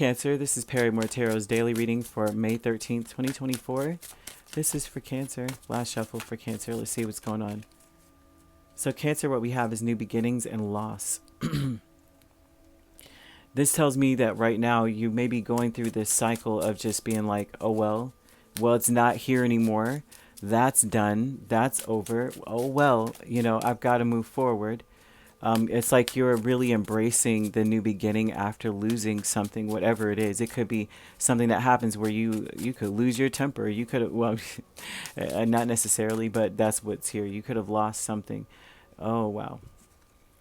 Cancer, this is Perrymore Tarot's daily reading for May 13th, 2024. This is for Cancer. Last shuffle for Cancer. Let's see what's going on. So Cancer, what we have is new beginnings and loss. This tells me that right now you may be going through this cycle of just being like, oh, well, it's not here anymore. That's done. That's over. Oh, well, I've got to move forward. It's like you're really embracing the new beginning after losing something, whatever it is. It could be something that happens where you could lose your temper. You could, well, not necessarily, but that's what's here. You could have lost something. Oh, wow.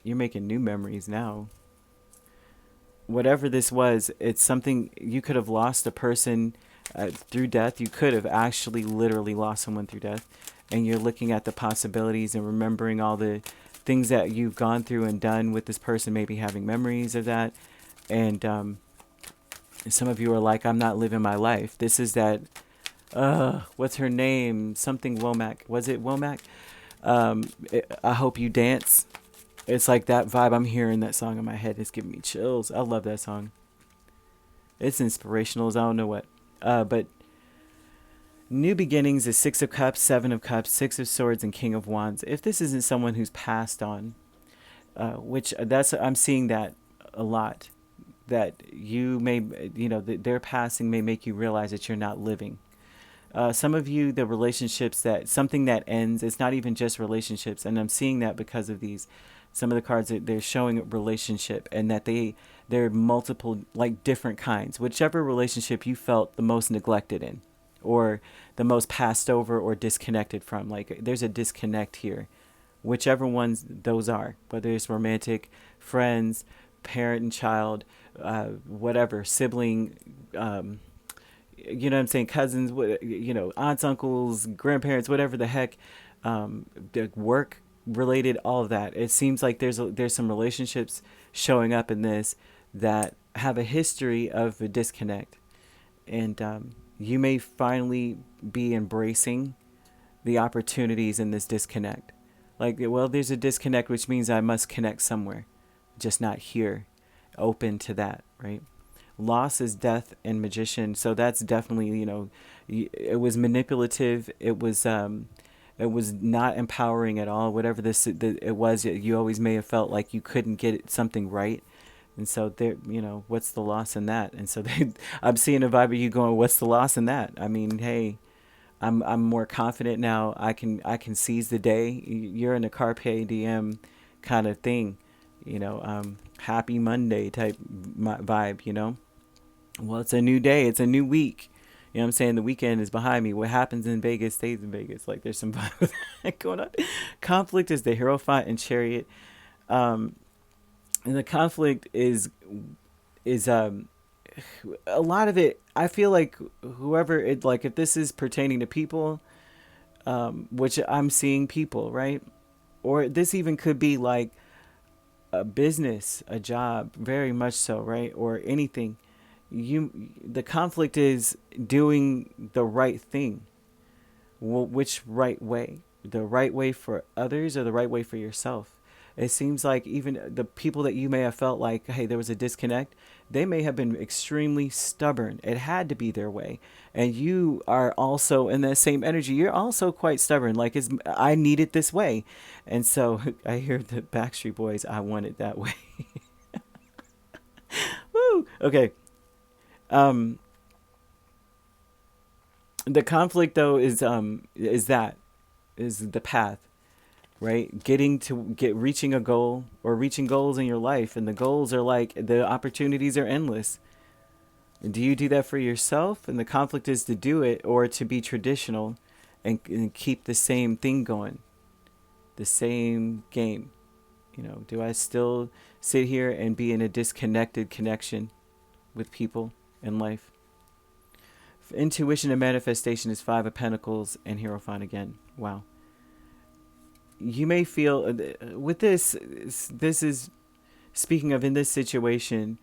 You're making new memories now. Whatever this was, it's something you could have lost a person through death. You could have actually literally lost someone through death. And you're looking at the possibilities and remembering all the things that you've gone through and done with this person, maybe having memories of that. And some of you are like, I'm not living my life. This is that, what's her name? Something Womack. Was it Womack? I Hope You Dance. It's like that vibe. I'm hearing that song in my head. It's giving me chills. I love that song. It's inspirational as I don't know what. But new beginnings is Six of Cups, Seven of Cups, Six of Swords, and King of Wands. If this isn't someone who's passed on, I'm seeing that a lot, that you may, their passing may make you realize that you're not living. Some of you, the relationships something that ends, it's not even just relationships. And I'm seeing that because of some of the cards that they're showing a relationship, and that they're multiple, like different kinds, whichever relationship you felt the most neglected in, or the most passed over or disconnected from. Like there's a disconnect here, whichever ones those are, whether it's romantic, friends, parent and child, whatever, sibling, you know what I'm saying, cousins, aunts, uncles, grandparents, whatever the heck, the work related, all of that. It seems like there's some relationships showing up in this that have a history of a disconnect. And you may finally be embracing the opportunities in this disconnect. Like, well, there's a disconnect, which means I must connect somewhere, just not here. Open to that, right? Loss is death and Magician. So that's definitely, it was manipulative. It was not empowering at all. Whatever it was, you always may have felt like you couldn't get something right. And so there, what's the loss in that? And so I'm seeing a vibe of you going, what's the loss in that? I mean, hey, I'm more confident now. I can seize the day. You're in a carpe diem kind of thing, happy Monday type vibe, Well, it's a new day. It's a new week. You know what I'm saying? The weekend is behind me. What happens in Vegas stays in Vegas. Like there's some vibe of that going on. Conflict is the Hierophant and Chariot. And the conflict is a lot of it. I feel like if this is pertaining to people, which I'm seeing people, right? Or this even could be like a business, a job, very much so, right? Or anything. The conflict is doing the right thing. Well, which right way? The right way for others or the right way for yourself? It seems like even the people that you may have felt like, hey, there was a disconnect, they may have been extremely stubborn. It had to be their way. And you are also in that same energy. You're also quite stubborn. Like, I need it this way. And so I hear the Backstreet Boys, I want it that way. Woo! Okay. The conflict though is the path, right? Reaching a goal or reaching goals in your life. And the goals are like, the opportunities are endless. Do you do that for yourself? And the conflict is to do it, or to be traditional and keep the same thing going, the same game. Do I still sit here and be in a disconnected connection with people in life? Intuition and manifestation is Five of Pentacles and Hierophant again. Wow. You may feel with this is speaking of in this situation,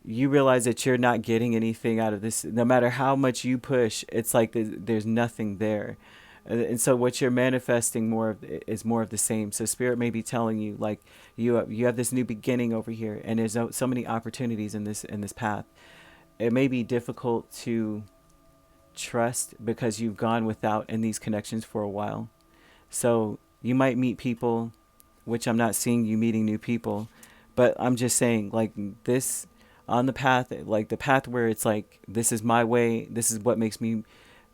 you realize that you're not getting anything out of this. No matter how much you push, it's like there's nothing there. And so what you're manifesting is more of the same. So Spirit may be telling you, like, you have this new beginning over here, and there's so many opportunities in this path. it may be difficult to trust because you've gone without in these connections for a while. So you might meet people, which I'm not seeing you meeting new people, but I'm just saying, like, this on the path, like the path where it's like, this is my way, this is what makes me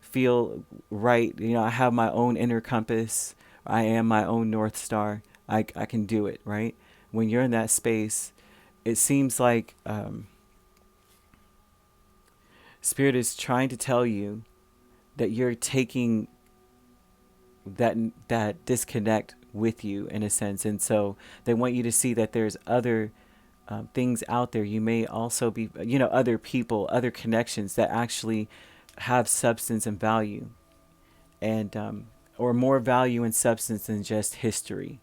feel right. You know, I have my own inner compass. I am my own North Star. I can do it, right? When you're in that space, it seems like Spirit is trying to tell you that you're taking that disconnect with you in a sense, and so they want you to see that there's other things out there. You may also be, you know, other people, other connections that actually have substance and value, and or more value and substance than just history.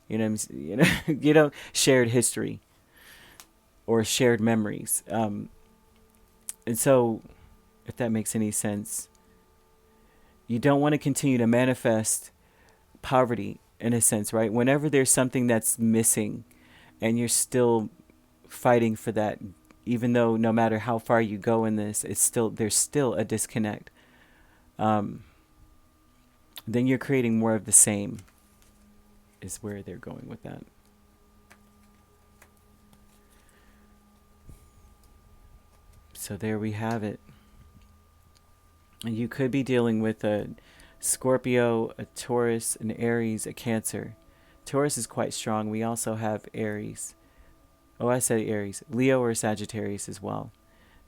You know, you know, you know, shared history or shared memories. And so, if that makes any sense, you don't want to continue to manifest poverty in a sense, right? Whenever there's something that's missing and you're still fighting for that, even though no matter how far you go in this, it's still, there's still a disconnect. Then you're creating more of the same, is where they're going with that. So there we have it. And you could be dealing with a Scorpio, a Taurus, an Aries, a Cancer. Taurus is quite strong. We also have Aries. Oh, I said Aries. Leo or Sagittarius as well.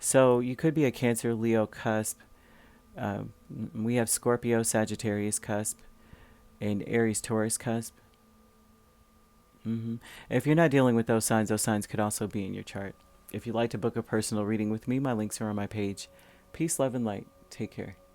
So you could be a Cancer, Leo cusp. We have Scorpio, Sagittarius cusp, and Aries, Taurus cusp. If you're not dealing with those signs could also be in your chart. If you'd like to book a personal reading with me, my links are on my page. Peace, love, and light. Take care.